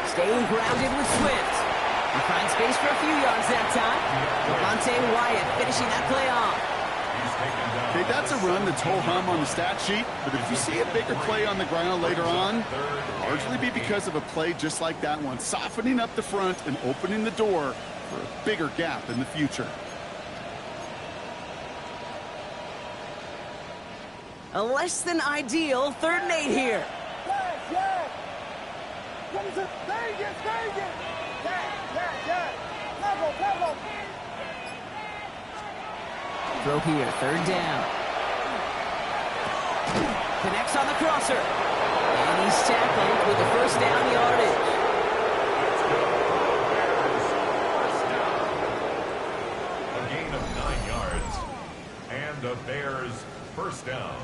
A: Staying grounded with Swift. He finds space for a few yards that time. Devontae Wyatt finishing that play off.
B: Okay, that's a run that's ho-hum on the stat sheet, but if you see a bigger play on the ground later on, it'll largely be because of a play just like that one, softening up the front and opening the door for a bigger gap in the future.
A: A less than ideal 3rd and 8 here. Throw here, 3rd down. Connects on the crosser. And he's tackled with the first down yardage.
C: A gain of 9 yards. And the Bears first down.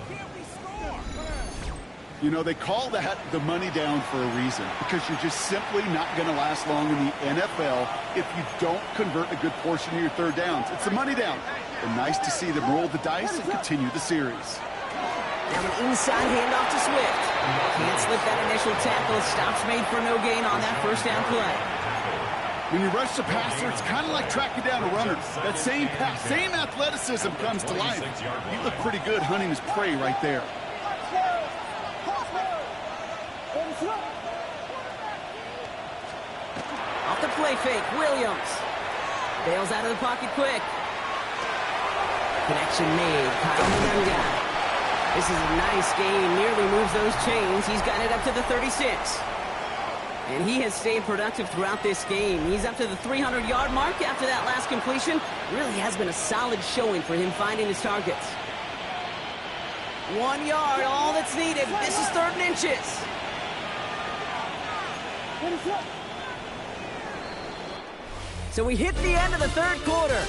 B: You know, they call that the money down for a reason, because you're just simply not going to last long in the NFL if you don't convert a good portion of your third downs. It's the money down. And nice to see them roll the dice and continue the series.
A: Now an inside handoff to Swift. Can't slip that initial tackle. Stops made for no gain on that first down play.
B: When you rush the passer, it's kind of like tracking down a runner. That same pass, same athleticism comes to life. He looked pretty good hunting his prey right there.
A: play fake. Williams bails out of the pocket quick. Connection made. Kyle Madden. This is a nice game. Nearly moves those chains. He's got it up to the 36. And he has stayed productive throughout this game. He's up to the 300-yard mark after that last completion. Really has been a solid showing for him finding his targets. 1 yard, all that's needed. This is 3rd and inches. So we hit the end of the 3rd quarter.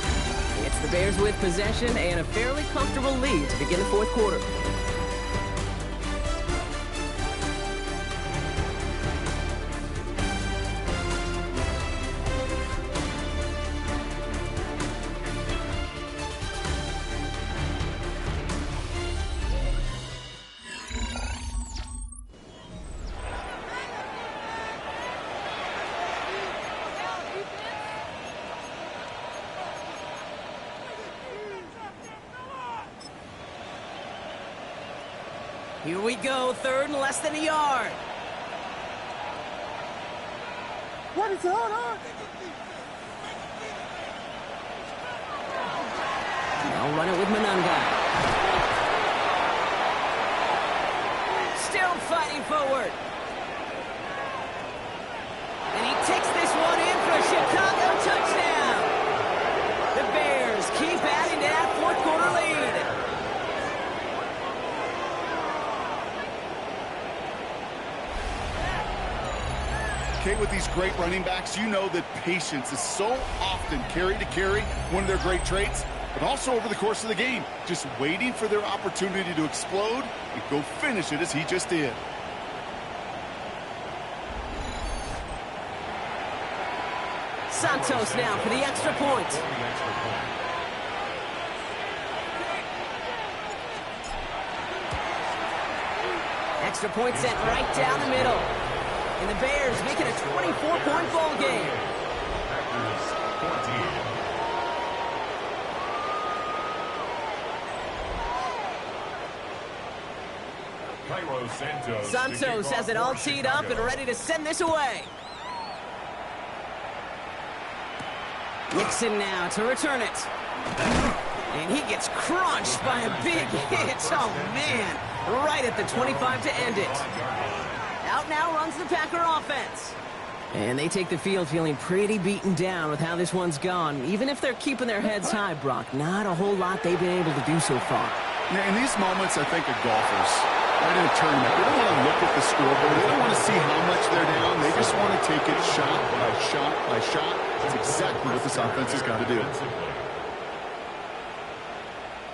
A: It's the Bears with possession and a fairly comfortable lead to begin the 4th quarter. Here we go, 3rd and less than a yard.
F: What is going on?
A: They'll run it with Manunga. Still fighting forward. And he takes this one in for a Chicago touchdown. The Bears keep adding to that 4th quarter lead.
B: With these great running backs, you know that patience is so often carry to carry, one of their great traits, but also over the course of the game, just waiting for their opportunity to explode and go finish it as he just did.
A: Santos now for the extra point. Extra point sent right down the middle. And the Bears make it a 24-point ball game. Santos has it all teed up and ready to send this away. Nixon now to return it. And he gets crunched by a big hit. Oh, man. Right at the 25 to end it. Out now runs the Packer offense. And they take the field feeling pretty beaten down with how this one's gone. Even if they're keeping their heads high, Brock, not a whole lot they've been able to do so far.
B: Yeah, in these moments, I think of golfers. Right in a tournament, they don't want to look at the scoreboard. They don't want to see how much they're down. They just want to take it shot by shot by shot. That's exactly what this offense has got to do.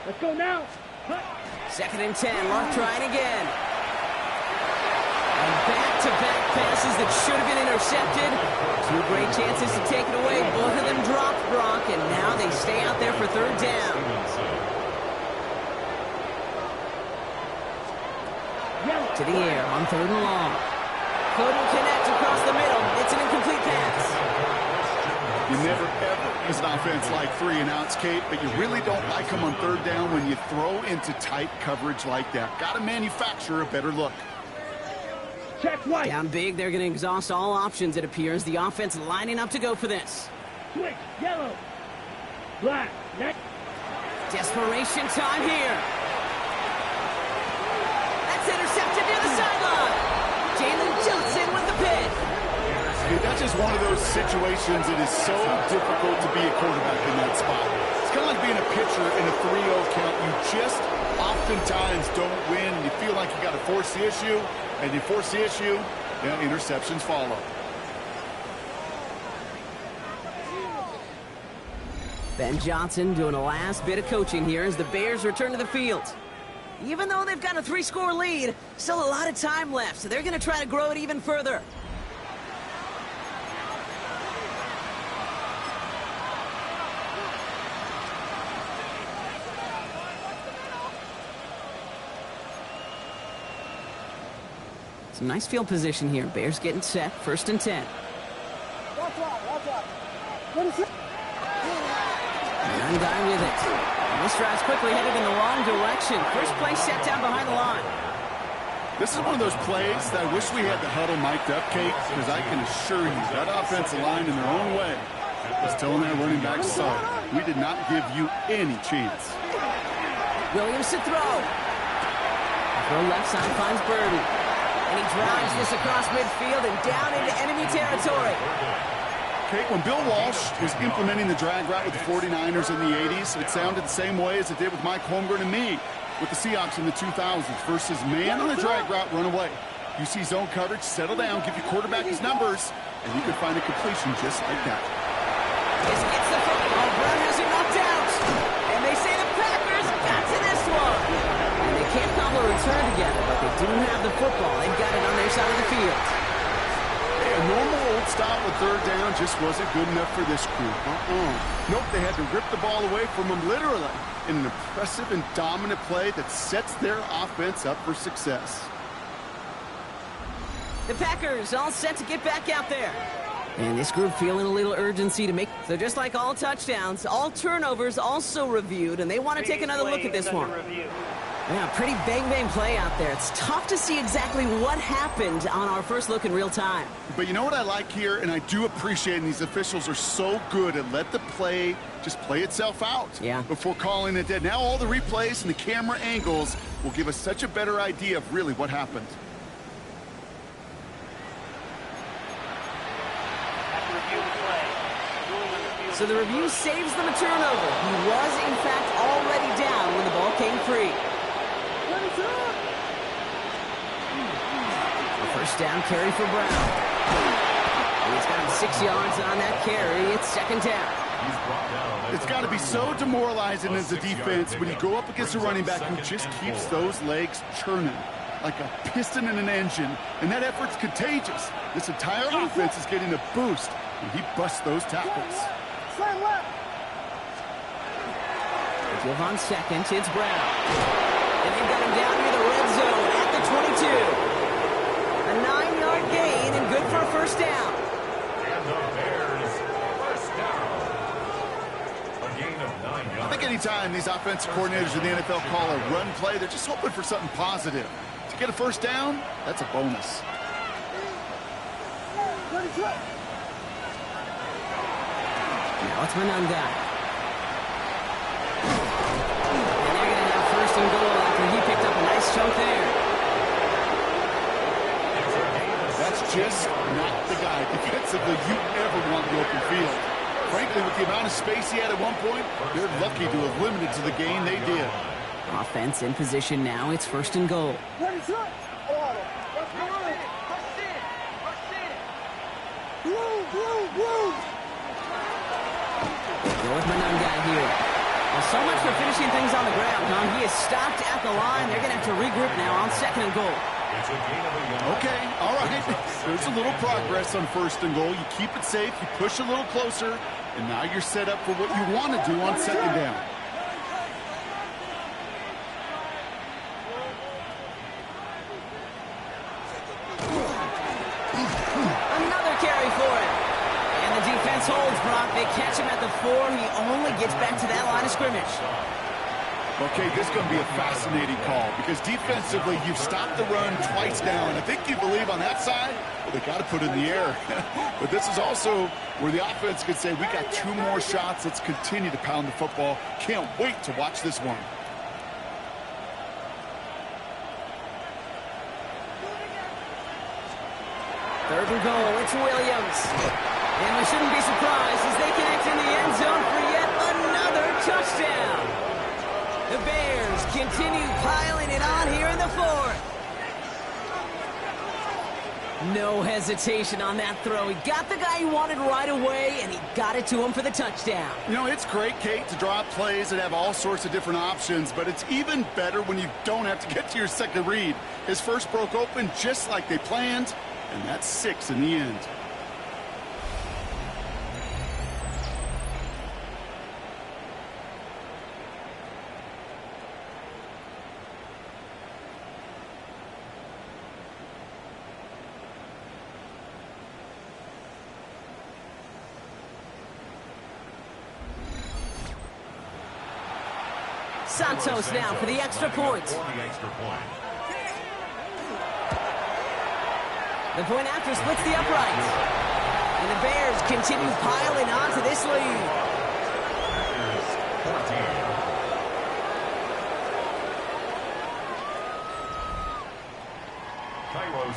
D: Let's go now.
A: 2nd and 10. Love trying again. And back-to-back passes that should have been intercepted. 2 great chances to take it away. Both of them dropped, Brock, and now they stay out there for 3rd down. To the air on 3rd and long. Couldn't connect across the middle. It's an incomplete pass.
B: You never, ever, as an offense, like 3 and outs, Kate, but you really don't like them on 3rd down when you throw into tight coverage like that. Got to manufacture a better look.
D: Check white.
A: Down big, they're going to exhaust all options, it appears. The offense lining up to go for this.
D: Switch, yellow. Black, next.
A: Desperation time here. That's intercepted near the sideline. Jalen Johnson with the pick.
B: That's just one of those situations that is so difficult to be a quarterback in that spot. It's kind of like being a pitcher in a 3-0 count. You just oftentimes don't win. You feel like you got to force the issue, and you force the issue, yeah, interceptions follow.
A: Ben Johnson doing a last bit of coaching here as the Bears return to the field. Even though they've got a 3-score lead, still a lot of time left, so they're going to try to grow it even further. Some nice field position here. Bears getting set. 1st and 10.
F: Watch out. What is it?
A: Young guy with it. And this drive's quickly headed in the wrong direction. First play set down behind the line.
B: This is one of those plays that I wish we had the huddle mic'd up, Kate, because I can assure you that offensive line in their own way was telling that running back, sorry, we did not give you any chance.
A: Williams to throw. Throw left side finds Burden. And he drives this across midfield and down into enemy territory.
B: Kate, when Bill Walsh was implementing the drag route with the 49ers in the 80s, it sounded the same way as it did with Mike Holmgren and me with the Seahawks in the 2000s versus man on a drag route, run away. You see zone coverage, settle down, give your quarterback his numbers, and you could find a completion just like that.
A: This gets the football. Brown has it knocked out. And they say the Packers got to this one. And they can't cobble a return together, but they do have the football. They've got it on their side of the field.
B: Hey, a normal old stop with third down just wasn't good enough for this crew. Nope, they had to rip the ball away from them literally in an impressive and dominant play that sets their offense up for success.
A: The Packers all set to get back out there. And this group feeling a little urgency to make. So just like all touchdowns, all turnovers also reviewed, and they want to take another look at this one. Yeah, pretty bang-bang play out there. It's tough to see exactly what happened on our first look in real time.
B: But you know what I like here, and I do appreciate, and these officials are so good at let the play just play itself out before calling it dead. Now all the replays and the camera angles will give us such a better idea of really what happened.
A: So the review saves them a turnover. He was, in fact, already down when the ball came free. A first down carry for Brown. And he's got him 6 yards on that carry. It's second down.
B: It's got to be so demoralizing as a defense when you go up against a running back who just keeps those legs churning like a piston in an engine, and that effort's contagious. This entire offense is getting a boost when he busts those tackles.
A: Give on second, it's Brown. And they've got him down near the red zone at the 22. A 9-yard gain and good for a first down.
C: And the Bears, first down. A gain of 9 yards.
B: I think anytime these offensive coordinators in the NFL call a run play, they're just hoping for something positive. To get a first down, that's a bonus.
A: Now it's Manunga. And they're going to have first and goal after he picked up a nice chunk there.
B: That's just not the guy defensively you ever want in the open field. Frankly, with the amount of space he had at one point, they're lucky to have limited to the gain they did.
A: Offense in position now. It's first and goal. Go with Manunga here. Well, so much for finishing things on the ground, Tom. He is stopped at the line. They're going to have to regroup now on second and goal.
B: Okay, all right. There's a little progress on first and goal. You keep it safe, you push a little closer, and now you're set up for what you want to do on second down.
A: Another carry for him. And the defense holds, Brock. They catch him at the 4. He only gets back to that line of scrimmage.
B: Okay, this is going to be a fascinating call because defensively, you've stopped the run twice now, and I think you believe on that side, well, they got to put it in the air. But this is also where the offense could say, we got 2 more shots. Let's continue to pound the football. Can't wait to watch this one.
A: Third and goal, it's Williams. And we shouldn't be surprised as they connect in the end zone for yet another touchdown. The Bears continue piling it on here in the 4th. No hesitation on that throw. He got the guy he wanted right away, and he got it to him for the touchdown.
B: You know, it's great, Kate, to draw up plays and have all sorts of different options, but it's even better when you don't have to get to your second read. His first broke open just like they planned, and that's 6 in the end.
A: Santos now for the extra point. The point after splits the uprights. And the Bears continue piling onto this lead.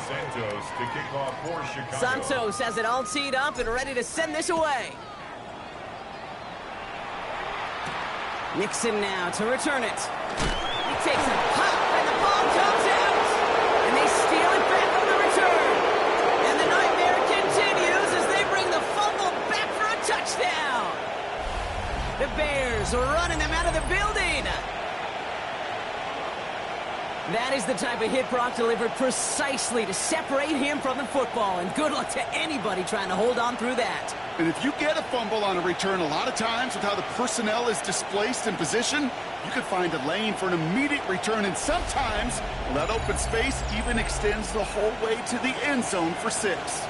C: Santos to kick off for Chicago.
A: Santos has it all teed up and ready to send this away. Nixon now to return it. He takes a pop and the ball comes out. And they steal it back on the return. And the nightmare continues as they bring the fumble back for a touchdown. The Bears are running them out of the building. That is the type of hit Brock delivered precisely to separate him from the football. And good luck to anybody trying to hold on through that.
B: And if you get a fumble on a return, a lot of times with how the personnel is displaced in position, you could find a lane for an immediate return. And sometimes that open space even extends the whole way to the end zone for 6.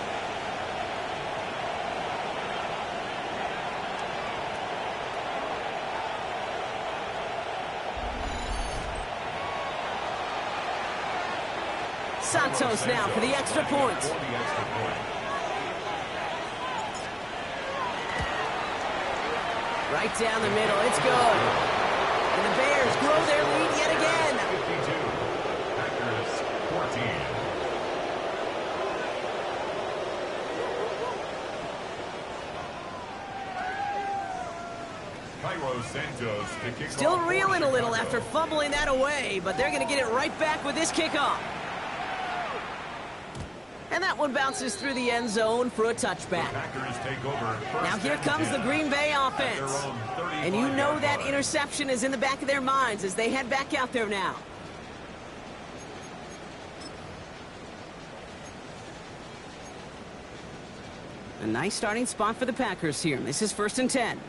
A: Santos now for the extra point. Right down the middle, it's good. And the Bears grow their lead yet again.
C: 52, Packers 14. Cairo Santos to kick
A: Still
C: off
A: reeling a little
C: Chicago.
A: after fumbling that away, but they're going to get it right back with this kickoff. And that one bounces through the end zone for a touchback.
C: Packers take over.
A: Now here comes the Green Bay offense. And you know that interception is in the back of their minds as they head back out there now. A nice starting spot for the Packers here. This is 1st and 10.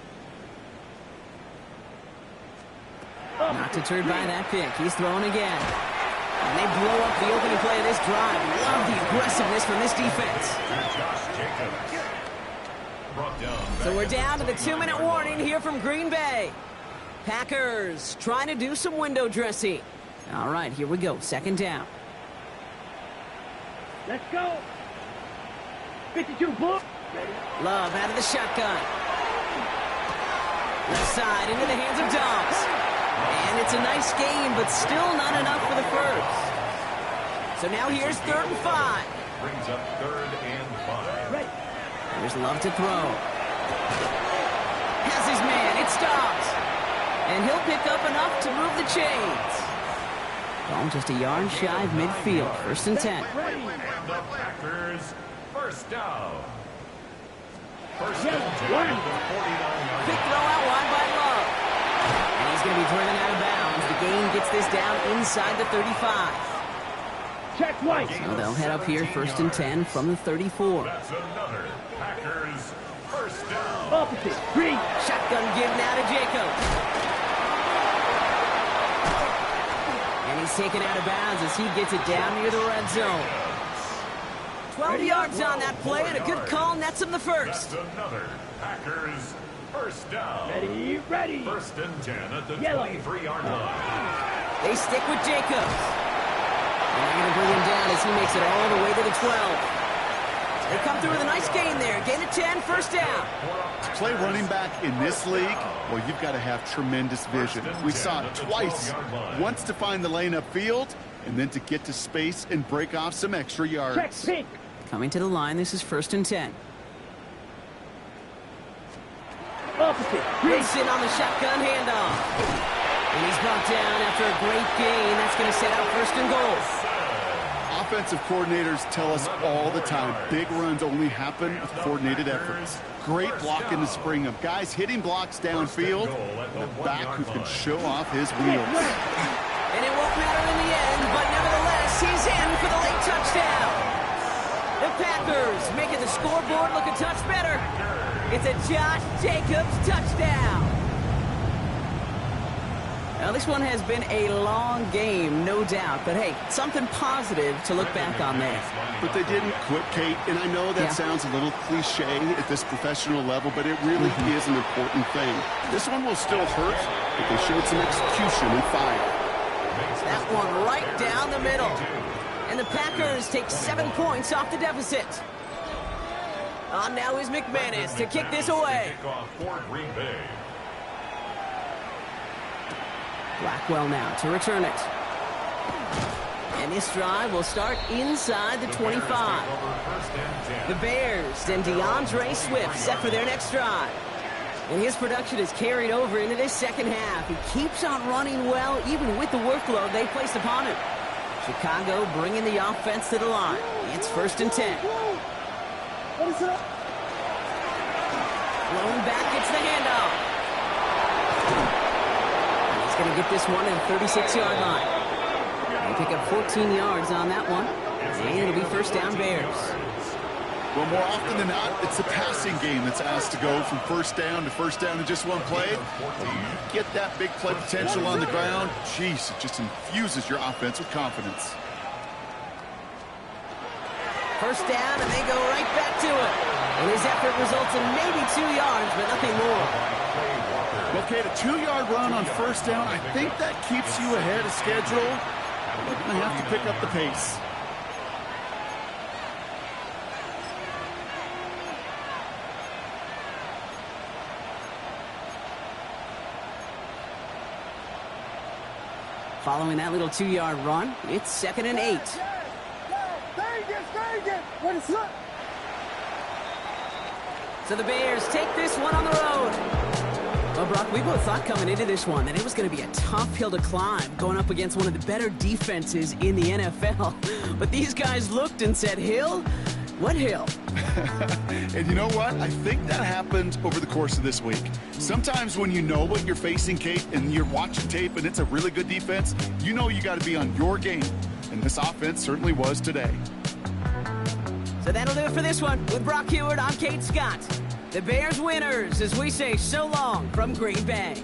A: Not deterred by that pick. He's throwing again. And they blow up the opening play of this drive. Love the aggressiveness from this defense. So we're down to the 2-minute warning here from Green Bay. Packers trying to do some window dressing. All right, here we go. 2nd down.
D: Let's go. 52, Bull.
A: Love out of the shotgun. Left side into the hands of Dobbs. And it's a nice game, but still not enough for the first. So now here's 3rd and 5.
C: Brings up 3rd and 5.
D: Ready.
A: There's Love to throw. Has his man. It stops. And he'll pick up enough to move the chains. Ball just a yard shy of midfield. 1st and 10.
C: And the Packers first down. First
D: Yes,
C: and 10
D: one.
C: at the 49-yard
A: Quick throw out wide by Love. And he's going to be driven out of bounds. The gain gets this down inside the 35.
D: Check White.
A: So they'll head up here 1st and 10 from the 34.
C: That's another Packers first down.
D: Opposite. Green.
A: Shotgun give now to Jacobs. And he's taken out of bounds as he gets it down near the red zone. 12 yards on that play, and a good call nets him the first.
C: That's another Packers first down.
D: Ready. Ready.
C: 1st and 10 at the
D: Yellow.
C: 23-yard line.
A: They stick with Jacobs. And they're going to bring him down as he makes it all the way to the 12. They come through with a nice gain there. Gain of 10, 1st down.
B: To play running back in this league, well, you've got to have tremendous vision. We saw it twice. Once to find the lane upfield, and then to get to space and break off some extra
D: Check
B: yards.
D: pink.
A: Coming to the line, this is 1st and 10.
D: Opposite. Green.
A: Wilson on the shotgun handoff. And he's brought down after a great gain. That's going to set out 1st and goal.
B: Offensive coordinators tell us all the time, big runs only happen with coordinated efforts. Great blocking to spring up. Guys hitting blocks downfield, and a back who can show off his wheels.
A: And it won't matter in the end, but nevertheless, he's in for the late touchdown. The Packers making the scoreboard look a touch better. It's a Josh Jacobs touchdown. Now, this one has been a long game, no doubt. But, hey, something positive to look back on there.
B: But they didn't quit, Kate, and I know that sounds a little cliche at this professional level, but it really is an important thing. This one will still hurt, but they showed some execution and fire.
A: That one right down the middle. And the Packers Packers take 7 points off the deficit. On now is McManus to kick this away.
C: Kickoff for Green Bay.
A: Blackwell now to return it. And this drive will start inside the 25. The Bears and DeAndre Swift set for their next drive. And his production is carried over into this second half. He keeps on running well, even with the workload they placed upon him. Chicago bringing the offense to the line. It's 1st and 10.
F: What is up?
A: Blown back, gets the handoff. And he's going to get this one at the 36-yard line. They pick up 14 yards on that one. And it'll be 1st down Bears.
B: Well, more often than not, it's the passing game that's asked to go from 1st down to 1st down in just one play. Get that big play potential on the ground. Jeez, it just infuses your offense with confidence.
A: 1st down, and they go right back to it. And his effort results in maybe 2 yards, but nothing more.
B: Okay, the 2-yard run on 1st down, I think that keeps you ahead of schedule. They're going to have to pick up the pace.
A: Following that little 2-yard run, it's 2nd and 8.
F: What is up?
A: So the Bears take this one on the road. Well, Brock, we both thought coming into this one that it was going to be a tough hill to climb, going up against one of the better defenses in the NFL. But these guys looked and said, Hill? What hill?
B: And you know what? I think that happened over the course of this week. Sometimes when you know what you're facing, Kate, and you're watching tape and it's a really good defense, you know you got to be on your game. And this offense certainly was today.
A: So that'll do it for this one. With Brock Heward, I'm Kate Scott. The Bears winners as we say so long from Green Bay.